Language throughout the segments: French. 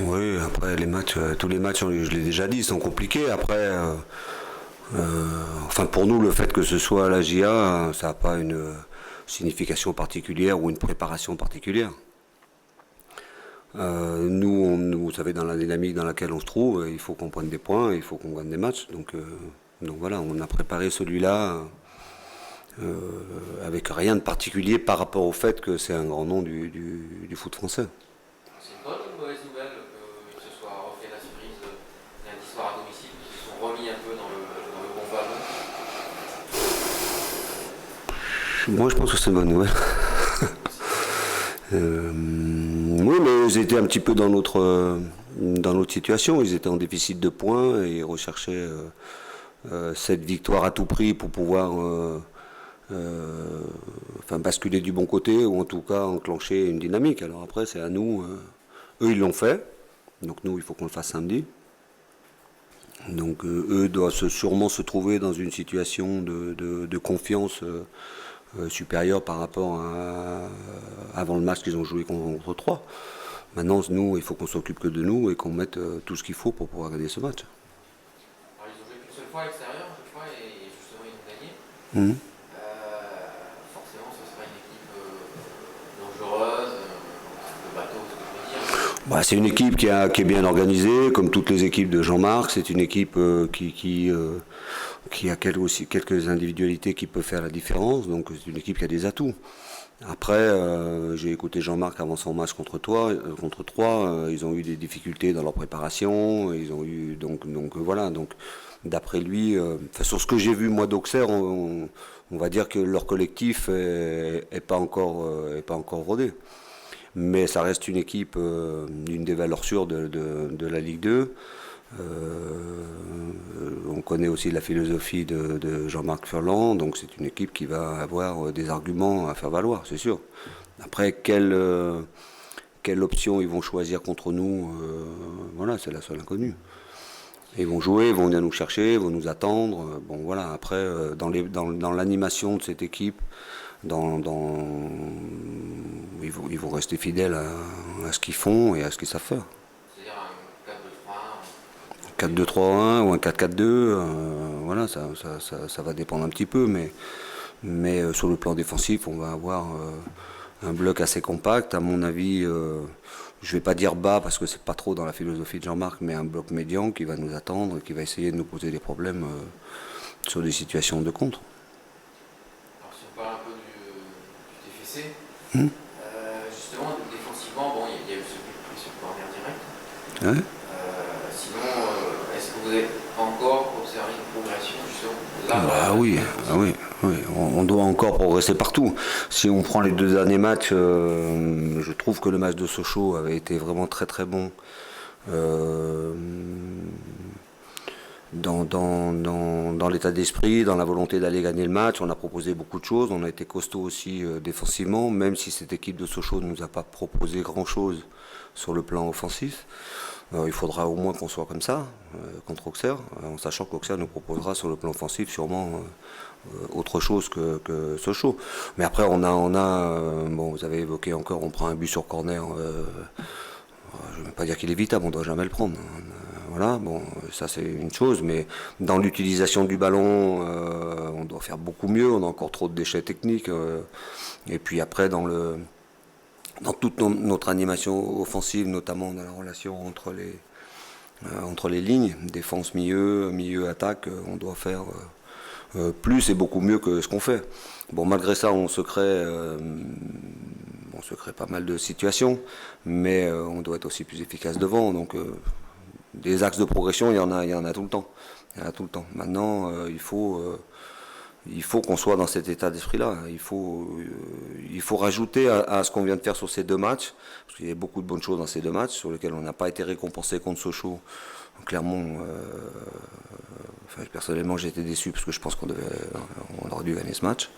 Oui, après les matchs, tous les matchs, je l'ai déjà dit, sont compliqués. Après, enfin pour nous, le fait que ce soit à la GIA, ça n'a pas une signification particulière ou une préparation particulière. Vous savez, dans la dynamique dans laquelle on se trouve, il faut qu'on prenne des points, il faut qu'on gagne des matchs. Donc voilà, on a préparé celui-là avec rien de particulier par rapport au fait que c'est un grand nom du foot français. C'est une bonne ou une mauvaise nouvelle que ce soit refait la surprise lundi soir à domicile, qu'ils se sont remis un peu dans le bon wagon? Moi, je pense que c'est une bonne nouvelle. Oui, mais ils étaient un petit peu dans notre situation. Ils étaient en déficit de points et ils recherchaient cette victoire à tout prix pour pouvoir enfin, basculer du bon côté ou en tout cas enclencher une dynamique. Alors après, c'est à nous. Eux, ils l'ont fait. Donc nous, il faut qu'on le fasse samedi. Donc eux doivent sûrement se trouver dans une situation de confiance supérieure par rapport à avant le match qu'ils ont joué contre 3. Maintenant, nous, il faut qu'on s'occupe que de nous et qu'on mette tout ce qu'il faut pour pouvoir gagner ce match. Alors, ils ont joué qu'une seule fois à l'extérieur, je crois, et justement, ils ont gagné. Mmh. Forcément, ce sera une équipe dangereuse, de bateau, ce que je veux dire. Bah, c'est une équipe qui est bien organisée, comme toutes les équipes de Jean-Marc. C'est une équipe qui a quelques individualités qui peuvent faire la différence. Donc c'est une équipe qui a des atouts. Après, j'ai écouté Jean-Marc avant son match contre 3. Ils ont eu des difficultés dans leur préparation. Ils ont eu donc voilà. Donc d'après lui, sur ce que j'ai vu moi d'Auxerre, on va dire que leur collectif est pas encore rodé. Mais ça reste une équipe, une des valeurs sûres de la Ligue 2. On connaît aussi la philosophie de Jean-Marc Furlan, donc c'est une équipe qui va avoir des arguments à faire valoir, c'est sûr. Après, quelle option ils vont choisir contre nous, voilà, c'est la seule inconnue. Ils vont jouer, ils vont venir nous chercher, ils vont nous attendre. Bon voilà, après, dans l'animation de cette équipe, ils vont rester fidèles à ce qu'ils font et à ce qu'ils savent faire. C'est-à-dire un 4-2-3-1 ou un 4-4-2, voilà, ça va dépendre un petit peu, mais sur le plan défensif, on va avoir un bloc assez compact. À mon avis, je vais pas dire bas parce que c'est pas trop dans la philosophie de Jean-Marc, mais un bloc médian qui va nous attendre, qui va essayer de nous poser des problèmes sur des situations de contre. Alors, si on parle un peu du TFC, Hum. justement, défensivement, bon, il y a eu ce but pris sur le corner direct. Ouais. Sinon, est-ce que vous avez encore observé une progression justement là, Bah oui, ah oui, oui, on doit encore progresser partout. Si on prend les 2 derniers matchs, je trouve que le match de Sochaux avait été vraiment très très bon. Dans l'état d'esprit, dans la volonté d'aller gagner le match, on a proposé beaucoup de choses, on a été costaud aussi défensivement, même si cette équipe de Sochaux ne nous a pas proposé grand-chose sur le plan offensif. Il faudra au moins qu'on soit comme ça contre Auxerre, en sachant qu'Auxerre nous proposera sur le plan offensif sûrement autre chose que Sochaux. Mais après, bon, vous avez évoqué encore, on prend un but sur corner. Je ne veux pas dire qu'il est évitable, on ne doit jamais le prendre. Voilà, bon, ça c'est une chose, mais dans l'utilisation du ballon, on doit faire beaucoup mieux, on a encore trop de déchets techniques. Et puis après, dans toute notre animation offensive, notamment dans la relation entre les lignes, défense, milieu, attaque, on doit faire plus et beaucoup mieux que ce qu'on fait. Bon, malgré ça, on se crée pas mal de situations, mais on doit être aussi plus efficace devant. Donc, des axes de progression, il y en a tout le temps. Il y en a tout le temps. Maintenant, il faut qu'on soit dans cet état d'esprit-là. Il faut rajouter à ce qu'on vient de faire sur ces 2 matchs, parce qu'il y a beaucoup de bonnes choses dans ces 2 matchs, sur lesquels on n'a pas été récompensé contre Sochaux. Clermont, personnellement, j'ai été déçu parce que je pense qu'on aurait dû gagner ce match.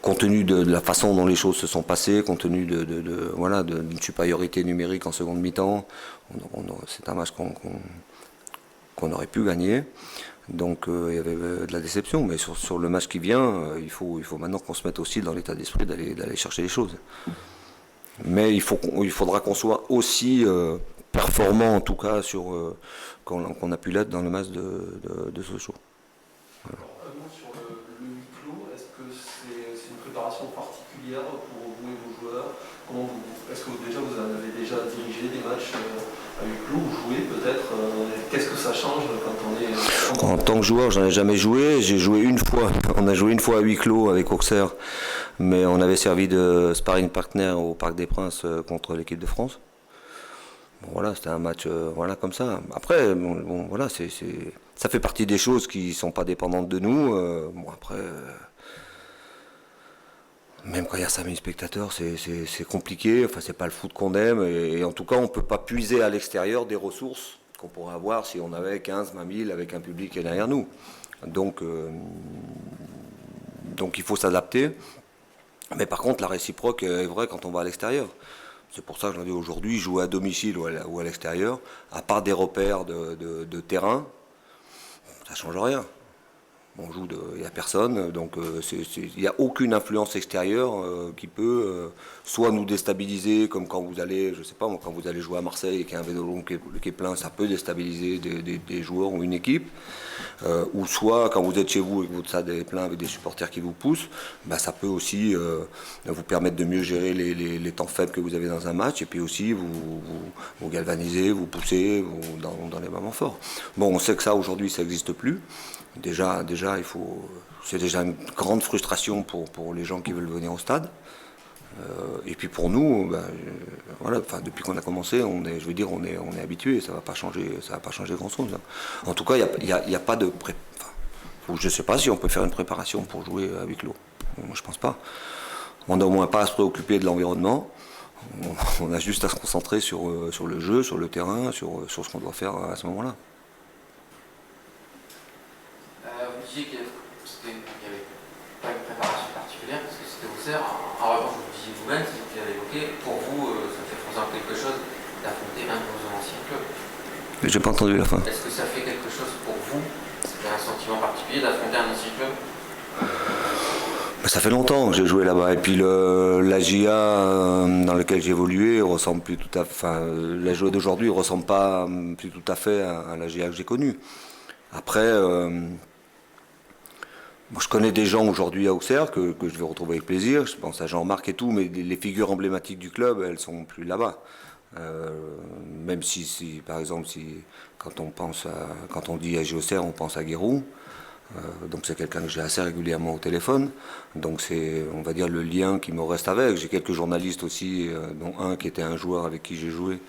Compte tenu de la façon dont les choses se sont passées, compte tenu d'une supériorité numérique en seconde mi-temps, c'est un match qu'on aurait pu gagner. Donc il y avait de la déception, mais sur le match qui vient, il faut maintenant qu'on se mette aussi dans l'état d'esprit d'aller chercher les choses. Mais il faudra qu'on soit aussi performant, en tout cas, qu'on a pu l'être dans le match de Sochaux. Voilà. Alors, un mot sur le huis clos. Est-ce que c'est une préparation particulière pour vous et vos joueurs? Est-ce que déjà vous en avez déjà dirigé des matchs à huis clos ou joué peut-être? Qu'est-ce que ça change quand on est... En tant que joueur, j'en ai jamais joué. J'ai joué une fois. On a joué une fois à huis clos avec Auxerre, mais on avait servi de sparring partner au Parc des Princes contre l'équipe de France. Bon, voilà, c'était un match voilà, comme ça. Après, bon, voilà, ça fait partie des choses qui ne sont pas dépendantes de nous. Bon, après, même quand il y a 5000 spectateurs, c'est compliqué. Enfin, c'est pas le foot qu'on aime. Et en tout cas, on ne peut pas puiser à l'extérieur des ressources qu'on pourrait avoir si on avait 15, 20 000 avec un public qui est derrière nous. Donc il faut s'adapter. Mais par contre, la réciproque est vraie quand on va à l'extérieur. C'est pour ça que je dis aujourd'hui, jouer à domicile ou à l'extérieur, à part des repères de terrain, ça ne change rien. On joue, il n'y a personne, donc il n'y a aucune influence extérieure qui peut soit nous déstabiliser, comme quand vous allez, je sais pas, quand vous allez jouer à Marseille et qu'il y a un vélodrome qui est plein, ça peut déstabiliser des joueurs ou une équipe. Ou soit quand vous êtes chez vous et que votre stade est plein avec des supporters qui vous poussent, bah, ça peut aussi vous permettre de mieux gérer les temps faibles que vous avez dans un match et puis aussi vous galvaniser, vous pousser dans les moments forts. Bon, on sait que ça aujourd'hui ça n'existe plus. Déjà, c'est déjà une grande frustration pour les gens qui veulent venir au stade. Et puis pour nous, voilà, depuis qu'on a commencé, on est habitué, ça va pas changer grand-chose. En tout cas, il y a pas de je ne sais pas si on peut faire une préparation pour jouer à huis clos. Moi, je pense pas. On n'a au moins pas à se préoccuper de l'environnement. On a juste à se concentrer sur le jeu, sur le terrain, sur ce qu'on doit faire à ce moment-là. Vous disiez qu'il n'y avait pas une préparation particulière parce que c'était Auxerre. En revanche, vous disiez vous-même, c'est vous qui l'avez évoqué, pour vous, ça fait par exemple quelque chose d'affronter un de vos anciens clubs. J'ai pas entendu la fin. Est-ce que ça fait quelque chose pour vous? C'était un sentiment particulier d'affronter un ancien club? Ça fait longtemps que j'ai joué là-bas. Et puis la GIA dans laquelle j'ai évolué ressemble plus tout à fait. Enfin, la GIA d'aujourd'hui ressemble pas plus tout à fait à la GIA que j'ai connue. Après, je connais des gens aujourd'hui à Auxerre que je vais retrouver avec plaisir. Je pense à Jean-Marc et tout, mais les figures emblématiques du club, elles sont plus là-bas. Même si, par exemple, quand on dit AG Auxerre, on pense à Guéroux. Donc c'est quelqu'un que j'ai assez régulièrement au téléphone. Donc c'est, on va dire, le lien qui me reste avec. J'ai quelques journalistes aussi, dont un qui était un joueur avec qui j'ai joué,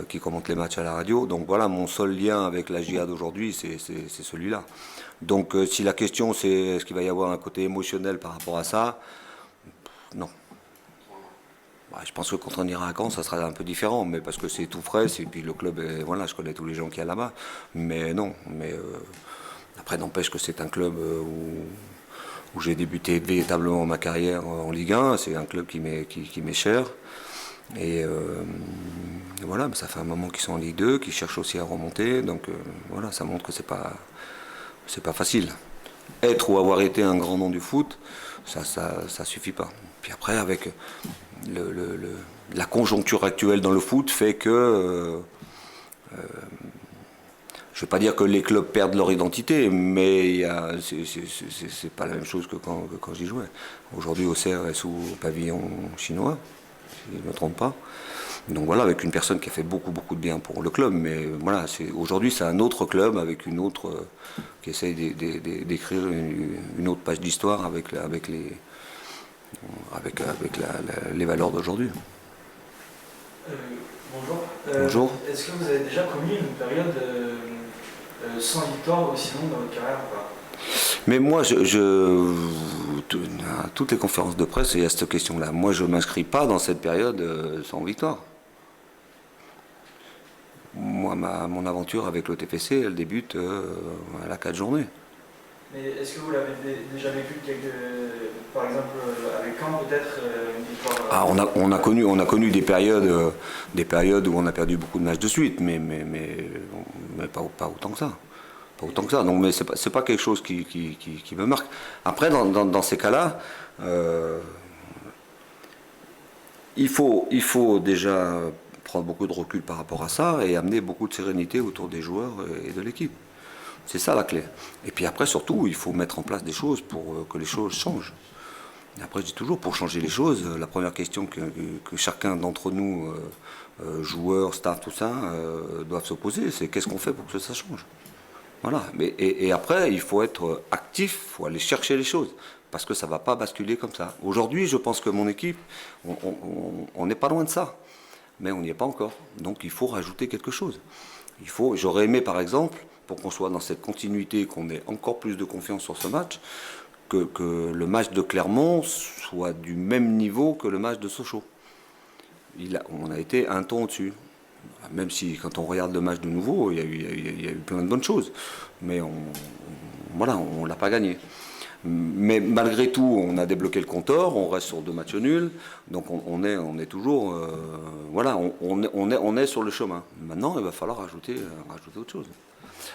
qui commente les matchs à la radio. Donc voilà, mon seul lien avec la GIA d'aujourd'hui, c'est celui-là. Donc si la question c'est est-ce qu'il va y avoir un côté émotionnel par rapport à ça, non. Je pense que quand on ira à Caen, ça sera un peu différent, mais parce que c'est tout frais, et puis le club, voilà, je connais tous les gens qu'il y a là-bas. Mais non, après, n'empêche que c'est un club où j'ai débuté véritablement ma carrière en Ligue 1. C'est un club qui m'est cher. Et voilà, ça fait un moment qu'ils sont en Ligue 2, qu'ils cherchent aussi à remonter. Donc voilà, ça montre que c'est pas facile. Être ou avoir été un grand nom du foot, ça suffit pas. Puis après, avec la conjoncture actuelle dans le foot fait que je ne veux pas dire que les clubs perdent leur identité, mais c'est pas la même chose que quand j'y jouais. Aujourd'hui, Auxerre est sous pavillon chinois, si je ne me trompe pas. Donc voilà, avec une personne qui a fait beaucoup de bien pour le club. Mais voilà, aujourd'hui, c'est un autre club avec une autre qui essaye d'écrire une autre page d'histoire avec les valeurs d'aujourd'hui. Bonjour. Bonjour. Est-ce que vous avez déjà connu une période sans victoire aussi longue dans votre carrière ou pas? Mais moi, à toutes les conférences de presse, il y a cette question-là. Moi, je ne m'inscris pas dans cette période sans victoire. Moi, mon aventure avec le TFC, elle débute à la 4 journées. Mais est-ce que vous l'avez déjà vécu, par exemple, avec Caen, peut-être une victoire on a connu des périodes où on a perdu beaucoup de matchs de suite, mais pas autant que ça. Pas autant que ça. Donc, mais c'est pas quelque chose qui me marque. Après, dans ces cas-là, il faut déjà prendre beaucoup de recul par rapport à ça et amener beaucoup de sérénité autour des joueurs et de l'équipe. C'est ça la clé. Et puis après, surtout, il faut mettre en place des choses pour que les choses changent. Et après, je dis toujours, pour changer les choses, la première question que chacun d'entre nous, joueurs, staff, tout ça, doivent se poser, c'est qu'est-ce qu'on fait pour que ça change. Voilà. Et après, il faut être actif, il faut aller chercher les choses. Parce que ça ne va pas basculer comme ça. Aujourd'hui, je pense que mon équipe, on n'est pas loin de ça. Mais on n'y est pas encore. Donc il faut rajouter quelque chose. J'aurais aimé, par exemple, pour qu'on soit dans cette continuité, qu'on ait encore plus de confiance sur ce match, que le match de Clermont soit du même niveau que le match de Sochaux. On a été un ton au-dessus. Même si, quand on regarde le match de nouveau, il y a eu plein de bonnes choses. Mais on ne l'a pas gagné. Mais malgré tout, on a débloqué le compteur, on reste sur 2 matchs nuls, donc on est toujours, on est sur le chemin. Maintenant, il va falloir rajouter autre chose.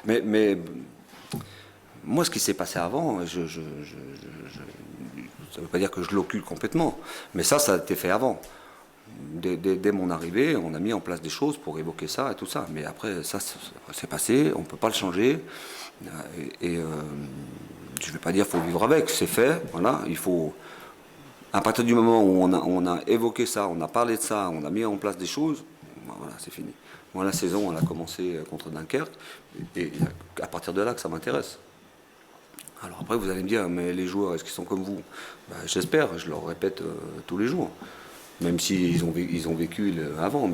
Mais moi, ce qui s'est passé avant, ça ne veut pas dire que je l'occule complètement, mais ça a été fait avant. Dès mon arrivée, on a mis en place des choses pour évoquer ça et tout ça. Mais après, ça c'est passé, on ne peut pas le changer. Je ne vais pas dire qu'il faut vivre avec, c'est fait. Voilà, il faut. À partir du moment où on a évoqué ça, on a parlé de ça, on a mis en place des choses, voilà, c'est fini. Moi, la saison, elle a commencé contre Dunkerque, et à partir de là que ça m'intéresse. Alors après, vous allez me dire, mais les joueurs, est-ce qu'ils sont comme vous? J'espère, je leur répète tous les jours. Même s'ils ont vécu avant.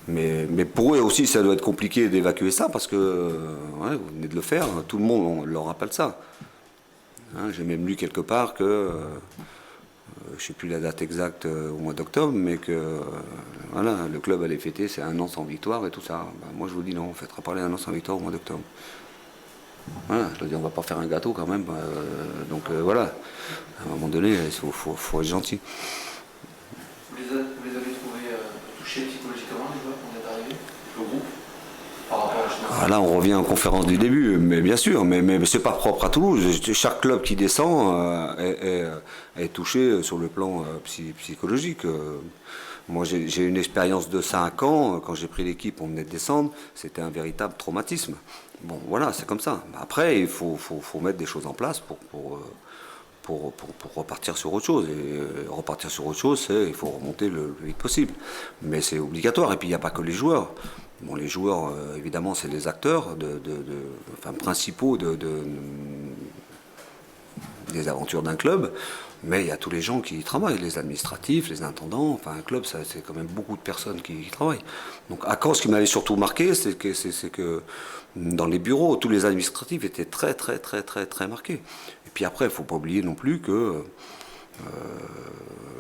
Mais pour eux aussi, ça doit être compliqué d'évacuer ça, parce que vous venez de le faire, tout le monde on leur rappelle ça. J'ai même lu quelque part que, je ne sais plus la date exacte au mois d'octobre, mais que le club allait fêter c'est 1 an sans victoire et tout ça. Moi je vous dis non, on ne fêtera pas les 1 an sans victoire au mois d'octobre. Voilà, je veux dire, on ne va pas faire un gâteau quand même. Donc voilà, à un moment donné, il faut être gentil. Vous les avez trouvés touchés psychologiquement, les joueurs, quand vous êtes arrivés, le groupe, par rapport à là, on revient en conférence du début, mais bien sûr, mais c'est pas propre à Toulouse. Chaque club qui descend est touché sur le plan psychologique. Moi, j'ai une expérience de 5 ans. Quand j'ai pris l'équipe, on venait de descendre. C'était un véritable traumatisme. Bon, voilà, c'est comme ça. Après, il faut mettre des choses en place pour repartir sur autre chose. Et repartir sur autre chose, il faut remonter le plus vite possible. Mais c'est obligatoire. Et puis, il n'y a pas que les joueurs. Bon, les joueurs, évidemment, c'est les acteurs principaux des aventures d'un club. Mais il y a tous les gens qui y travaillent, les administratifs, les intendants. Enfin, un club, c'est quand même beaucoup de personnes qui travaillent. Donc, à Caen, ce qui m'avait surtout marqué, c'est que dans les bureaux, tous les administratifs étaient très, très, très, très, très marqués. Et puis après, il ne faut pas oublier non plus que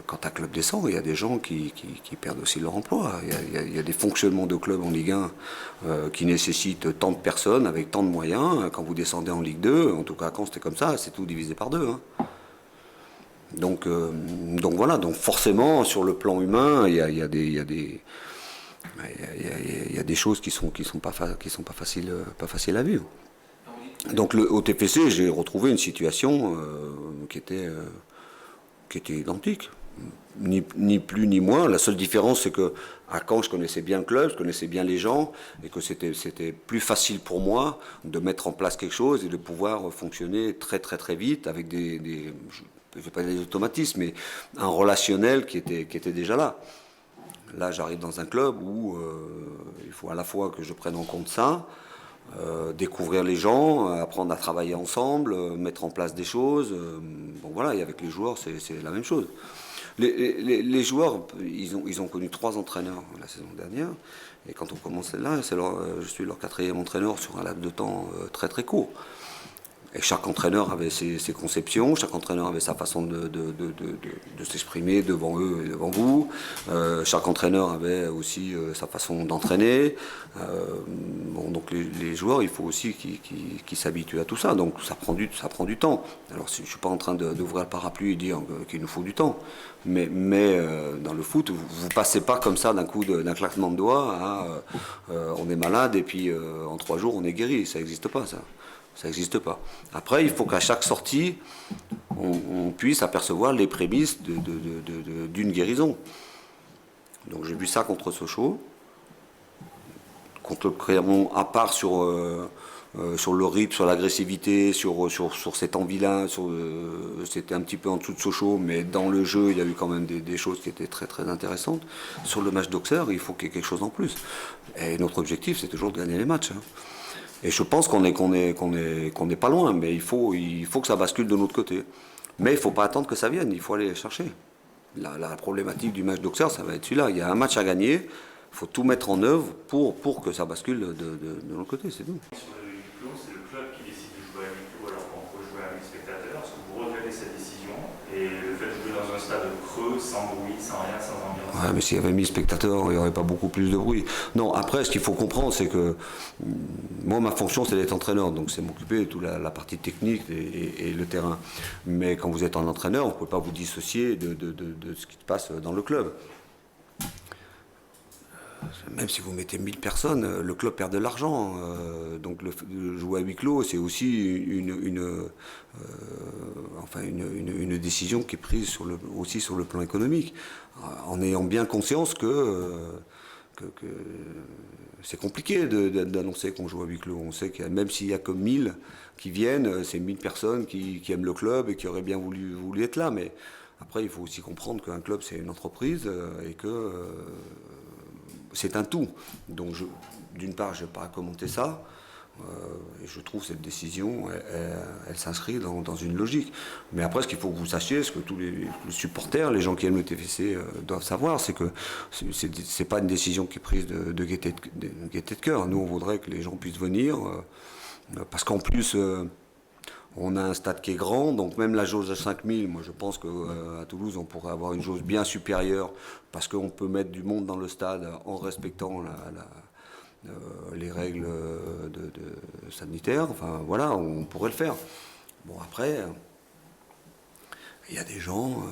quand un club descend, il y a des gens qui perdent aussi leur emploi. Il y a des fonctionnements de clubs en Ligue 1 qui nécessitent tant de personnes, avec tant de moyens. Quand vous descendez en Ligue 2, en tout cas quand c'était comme ça, c'est tout divisé par 2. Donc voilà, donc forcément, sur le plan humain, il y a des choses qui sont pas faciles à vivre. Donc au TFC, j'ai retrouvé une situation qui était identique, ni plus ni moins. La seule différence, c'est que à Caen, je connaissais bien le club, je connaissais bien les gens, et que c'était plus facile pour moi de mettre en place quelque chose et de pouvoir fonctionner très très très vite avec je ne vais pas dire des automatismes, mais un relationnel qui était déjà là. Là, j'arrive dans un club où il faut à la fois que je prenne en compte ça, découvrir les gens, apprendre à travailler ensemble, mettre en place des choses. Bon voilà, et avec les joueurs, c'est la même chose. Les joueurs, ils ont connu 3 entraîneurs la saison dernière, et quand on commence là, je suis leur 4e entraîneur sur un laps de temps très très court. Et chaque entraîneur avait ses conceptions, chaque entraîneur avait sa façon de s'exprimer devant eux et devant vous. Chaque entraîneur avait aussi sa façon d'entraîner. Donc les joueurs, il faut aussi qu'ils s'habituent à tout ça. Donc ça prend du temps. Alors je ne suis pas en train d'ouvrir le parapluie et dire qu'il nous faut du temps. Mais dans le foot, vous ne passez pas comme ça d'un claquement de doigts à on est malade et puis en 3 jours on est guéri. Ça n'existe pas ça. Ça n'existe pas. Après, il faut qu'à chaque sortie, on puisse apercevoir les prémices d'une guérison. Donc j'ai vu ça contre Sochaux. Contre le Clermont, à part sur le rythme, sur l'agressivité, sur cette envie-là, c'était un petit peu en dessous de Sochaux, mais dans le jeu, il y a eu quand même des choses qui étaient très très intéressantes. Sur le match d'Auxerre, il faut qu'il y ait quelque chose en plus. Et notre objectif, c'est toujours de gagner les matchs. Hein. Et je pense qu'on n'est pas loin, mais il faut que ça bascule de notre côté. Mais il ne faut pas attendre que ça vienne, il faut aller les chercher. La problématique du match d'Auxerre, ça va être celui-là. Il y a un match à gagner. Il faut tout mettre en œuvre pour que ça bascule de l'autre côté, c'est tout. Sur le huis clos, c'est le club qui décide de jouer à huis clos alors qu'on peut jouer à 1000 spectateurs. Est-ce que vous regrettez cette décision et le fait de jouer dans un stade creux, sans bruit, sans rien, sans ambiance? Ouais, mais s'il y avait 1000 spectateurs, il n'y aurait pas beaucoup plus de bruit. Non, après, ce qu'il faut comprendre, c'est que moi, ma fonction, c'est d'être entraîneur. Donc, c'est m'occuper de toute la partie technique et le terrain. Mais quand vous êtes un entraîneur, vous ne pouvez pas vous dissocier de ce qui se passe dans le club. Même si vous mettez 1000 personnes, le club perd de l'argent. Donc le jouer à huis clos, c'est aussi une décision qui est prise aussi sur le plan économique, en ayant bien conscience que c'est compliqué d'annoncer qu'on joue à huis clos. On sait que même s'il n'y a que 1000 qui viennent, c'est 1000 personnes qui aiment le club et qui auraient bien voulu être là. Mais après, il faut aussi comprendre qu'un club, c'est une entreprise et que c'est un tout. Donc, d'une part, je n'ai pas à commenter ça. Et je trouve cette décision, elle s'inscrit dans une logique. Mais après, ce qu'il faut que vous sachiez, ce que tous les supporters, les gens qui aiment le TFC doivent savoir, c'est que c'est pas une décision qui est prise de gaieté de cœur. Nous, on voudrait que les gens puissent venir, parce qu'en plus, on a un stade qui est grand, donc même la jauge de 5000, moi je pense qu'à Toulouse on pourrait avoir une jauge bien supérieure parce qu'on peut mettre du monde dans le stade en respectant les règles sanitaires. Enfin voilà, on pourrait le faire. Bon après, il y a des gens,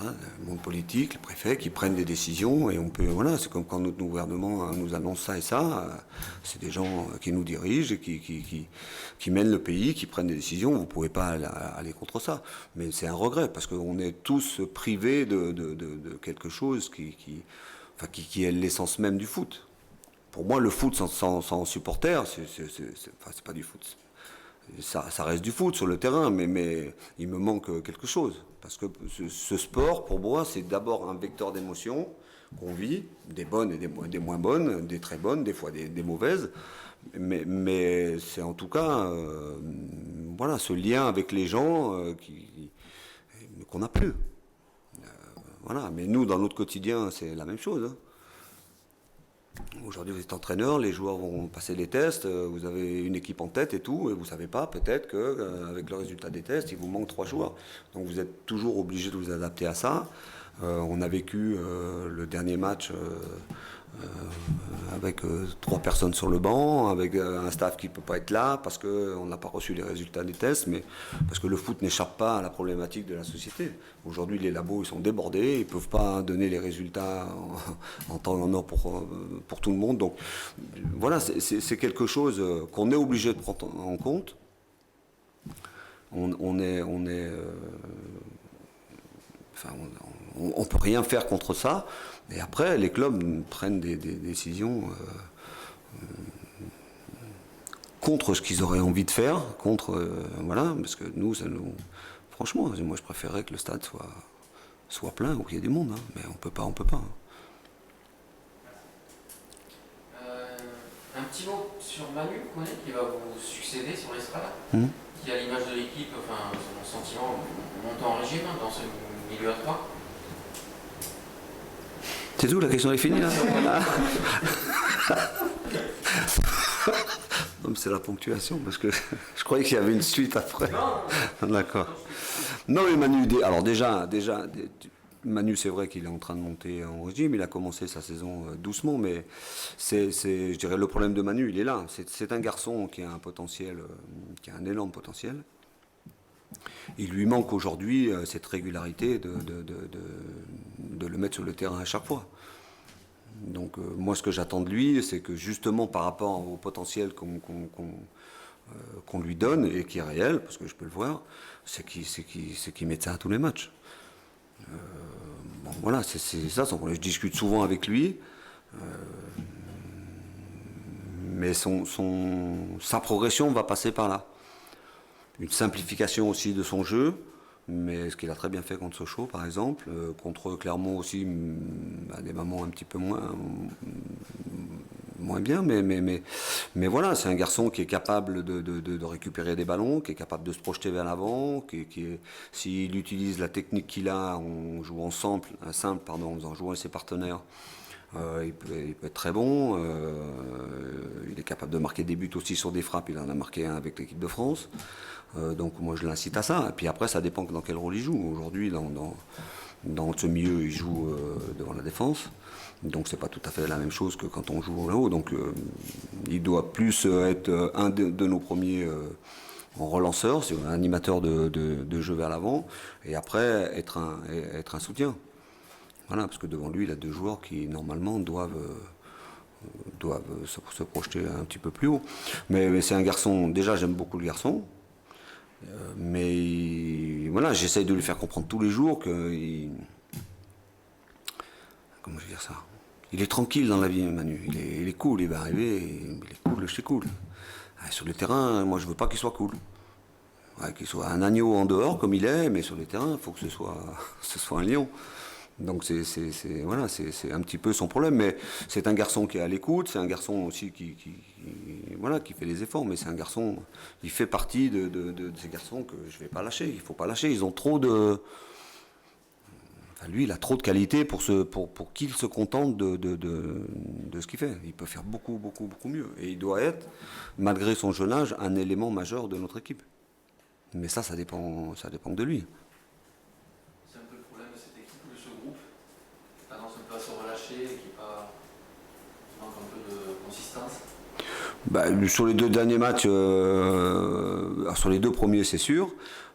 le monde politique, le préfet, qui prennent des décisions et on peut, voilà, c'est comme quand notre gouvernement nous annonce ça et ça, c'est des gens qui nous dirigent et qui mènent le pays, qui prennent des décisions, vous ne pouvez pas aller contre ça. Mais c'est un regret parce qu'on est tous privés de quelque chose qui est l'essence même du foot. Pour moi, le foot sans supporters, c'est pas du foot. Ça reste du foot sur le terrain, mais il me manque quelque chose. Parce que ce sport, pour moi, c'est d'abord un vecteur d'émotions qu'on vit, des bonnes et des moins bonnes, des très bonnes, des fois des mauvaises. Mais c'est en tout cas voilà, ce lien avec les gens qu'on n'a plus. Voilà. Mais nous, dans notre quotidien, c'est la même chose. Hein. Aujourd'hui, vous êtes entraîneur, les joueurs vont passer les tests, vous avez une équipe en tête et tout, et vous ne savez pas, peut-être qu'avec le résultat des tests, il vous manque 3 joueurs. Donc vous êtes toujours obligé de vous adapter à ça. On a vécu le dernier match avec 3 personnes sur le banc, avec un staff qui ne peut pas être là parce qu'on n'a pas reçu les résultats des tests, mais parce que le foot n'échappe pas à la problématique de la société. Aujourd'hui, les labos ils sont débordés, ils ne peuvent pas donner les résultats en temps et en heure pour tout le monde. Donc voilà, c'est quelque chose qu'on est obligé de prendre en compte. On peut rien faire contre ça. Et après, les clubs prennent des décisions contre ce qu'ils auraient envie de faire, voilà, parce que nous, franchement, moi je préférerais que le stade soit plein ou qu'il y ait du monde, hein, mais on peut pas. Hein. Un petit mot sur Manu Koné qui va vous succéder sur l'estrade, qui à l'image de l'équipe, enfin son sentiment, monte en régime dans ce milieu à 3. C'est tout, la question est finie là. Non, c'est la ponctuation parce que je croyais qu'il y avait une suite après. D'accord. Non mais Manu, alors déjà, Manu c'est vrai qu'il est en train de monter en régime, il a commencé sa saison doucement, mais je dirais le problème de Manu, il est là. C'est un garçon qui a un potentiel, qui a un énorme potentiel. Il lui manque aujourd'hui cette régularité de le mettre sur le terrain à chaque fois. Donc moi ce que j'attends de lui, c'est que justement par rapport au potentiel qu'on lui donne et qui est réel, parce que je peux le voir, c'est qu'il mette ça à tous les matchs. Bon, voilà, c'est ça son problème. Je discute souvent avec lui, mais sa progression va passer par là. Une simplification aussi de son jeu, mais ce qu'il a très bien fait contre Sochaux par exemple, contre Clermont aussi à des moments un petit peu moins bien, mais voilà, c'est un garçon qui est capable de récupérer des ballons, qui est capable de se projeter vers l'avant, s'il utilise la technique qu'il a en jouant simple, en jouant avec ses partenaires, il peut être très bon. Il est capable de marquer des buts aussi sur des frappes. Il en a marqué un avec l'équipe de France. Donc moi je l'incite à ça. Et puis après ça dépend dans quel rôle il joue. Aujourd'hui dans ce milieu il joue devant la défense. Donc c'est pas tout à fait la même chose que quand on joue là-haut. Donc il doit plus être un de nos premiers en relanceur, c'est un animateur de jeu vers l'avant. Et après être un soutien. Voilà, parce que devant lui, il a 2 joueurs qui, normalement, doivent se projeter un petit peu plus haut. Mais c'est un garçon, déjà, j'aime beaucoup le garçon. Mais voilà, j'essaye de lui faire comprendre tous les jours que... Comment je vais dire ça? Il est tranquille dans la vie, Manu. Il est cool, il va arriver, il est cool, c'est cool. Sur le terrain, moi, je veux pas qu'il soit cool. Ouais, qu'il soit un agneau en dehors, comme il est, mais sur le terrain, il faut que ce soit un lion. Donc c'est un petit peu son problème, mais c'est un garçon qui est à l'écoute, c'est un garçon aussi qui fait les efforts, mais c'est un garçon, il fait partie de ces garçons que je vais pas lâcher, il faut pas lâcher, ils ont trop de... Enfin, lui, il a trop de qualité pour qu'il se contente de ce qu'il fait. Il peut faire beaucoup mieux, et il doit être, malgré son jeune âge, un élément majeur de notre équipe. Mais ça dépend de lui. À se relâcher et qui manque un peu de consistance? Sur les 2 derniers matchs, sur les 2 premiers c'est sûr,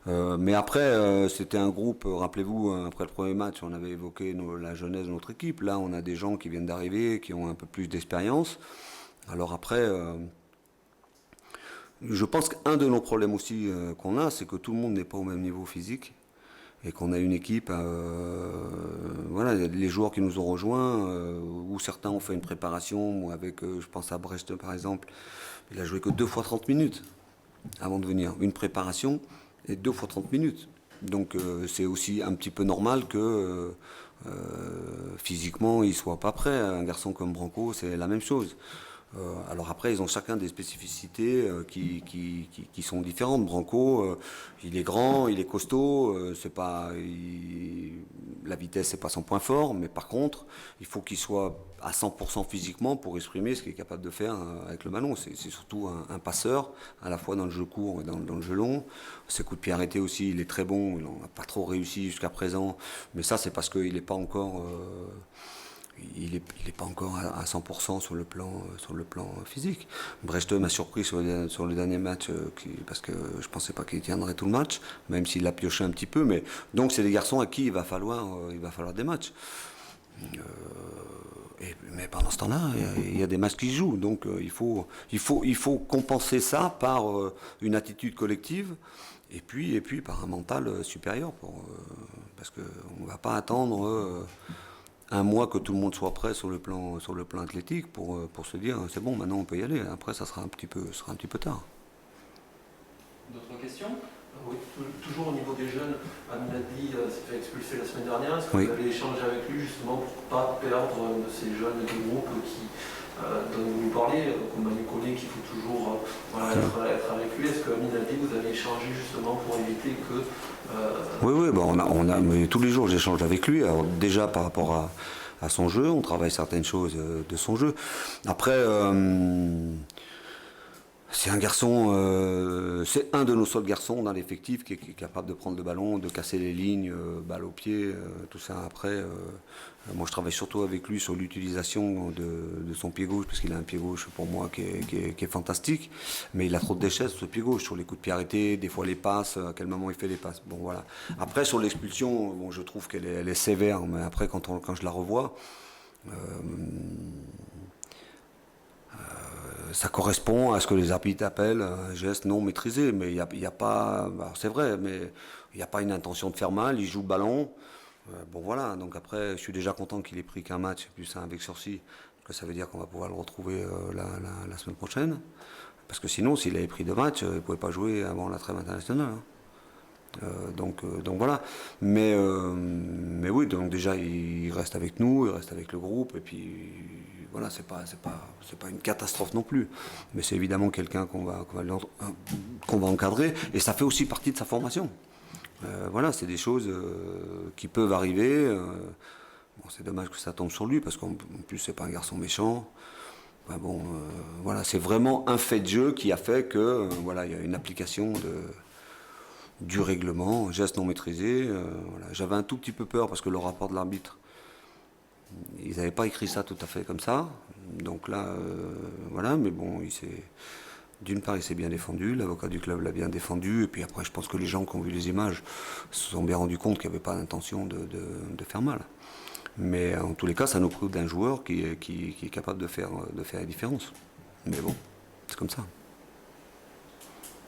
mais après c'était un groupe, rappelez-vous, après le premier match on avait évoqué la jeunesse de notre équipe, là on a des gens qui viennent d'arriver, qui ont un peu plus d'expérience, alors après je pense qu'un de nos problèmes aussi qu'on a, c'est que tout le monde n'est pas au même niveau physique. Et qu'on a une équipe, voilà, les joueurs qui nous ont rejoints, où certains ont fait une préparation, avec, je pense à Brest par exemple, il a joué que 2 fois 30 minutes avant de venir. Une préparation et 2 fois 30 minutes. Donc c'est aussi un petit peu normal que physiquement il soit pas prêt. Un garçon comme Branco, c'est la même chose. Alors après, ils ont chacun des spécificités qui sont différentes. Branco, il est grand, il est costaud, la vitesse c'est pas son point fort, mais par contre, il faut qu'il soit à 100% physiquement pour exprimer ce qu'il est capable de faire avec le ballon. C'est surtout un passeur, à la fois dans le jeu court et dans le jeu long. Ses coups de pied arrêtés aussi, il est très bon, il n'a pas trop réussi jusqu'à présent, mais ça c'est parce qu'il n'est pas encore... il est pas encore à 100% sur le plan physique. Brest m'a surpris sur le dernier match parce que je pensais pas qu'il tiendrait tout le match, même s'il a pioché un petit peu. Mais donc c'est des garçons à qui il va falloir des matchs. Mais pendant ce temps-là, il y a des matchs qui se jouent. Donc il faut compenser ça par une attitude collective et puis par un mental supérieur parce que on va pas attendre. Un mois que tout le monde soit prêt sur le plan athlétique pour se dire c'est bon, maintenant on peut y aller. Après ça sera un petit peu tard. D'autres questions? Oui, toujours au niveau des jeunes, Aminadi s'est fait expulser la semaine dernière. Est-ce que vous avez échangé avec lui justement pour ne pas perdre de ces jeunes du groupe dont vous nous parlez, comme Manu Collet, qu'il faut toujours être avec lui? Est-ce que Aminadi, vous avez échangé justement pour éviter que... Oui, mais tous les jours j'échange avec lui. Alors déjà par rapport à son jeu, on travaille certaines choses de son jeu. Après, c'est un garçon, c'est un de nos seuls garçons dans l'effectif qui est capable de prendre le ballon, de casser les lignes, balle au pied, tout ça. Après, moi je travaille surtout avec lui sur l'utilisation de son pied gauche, parce qu'il a un pied gauche pour moi qui est fantastique, mais il a trop de déchets sur ce pied gauche, sur les coups de pied arrêtés, des fois les passes, à quel moment il fait les passes. Bon voilà. Après sur l'expulsion, bon, je trouve qu'elle est sévère, mais après quand je la revois, ça correspond à ce que les arbitres appellent un geste non maîtrisé, mais il y a pas, c'est vrai, mais il n'y a pas une intention de faire mal, il joue le ballon, Bon voilà, donc après, je suis déjà content qu'il ait pris qu'un match, plus un avec sursis, que ça veut dire qu'on va pouvoir le retrouver la semaine prochaine. Parce que sinon, s'il avait pris 2 matchs, il ne pouvait pas jouer avant la trêve internationale. Donc voilà. Mais oui, donc déjà, il reste avec nous, il reste avec le groupe, et puis voilà, c'est pas une catastrophe non plus. Mais c'est évidemment quelqu'un qu'on va encadrer, et ça fait aussi partie de sa formation. Voilà, c'est des choses qui peuvent arriver. Bon, c'est dommage que ça tombe sur lui, parce qu'en plus, c'est pas un garçon méchant. Enfin, bon, voilà, c'est vraiment un fait de jeu qui a fait que voilà, il y a une application du règlement, geste non maîtrisé. Voilà. J'avais un tout petit peu peur parce que le rapport de l'arbitre, ils n'avaient pas écrit ça tout à fait comme ça. Donc là, voilà, mais bon, d'une part, il s'est bien défendu, l'avocat du club l'a bien défendu, et puis après, je pense que les gens qui ont vu les images se sont bien rendus compte qu'il n'y avait pas d'intention de faire mal. Mais en tous les cas, ça nous prouve d'un joueur qui est capable de faire la différence. Mais bon, c'est comme ça.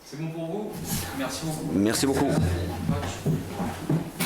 C'est bon pour vous? Merci beaucoup. Merci beaucoup. Match.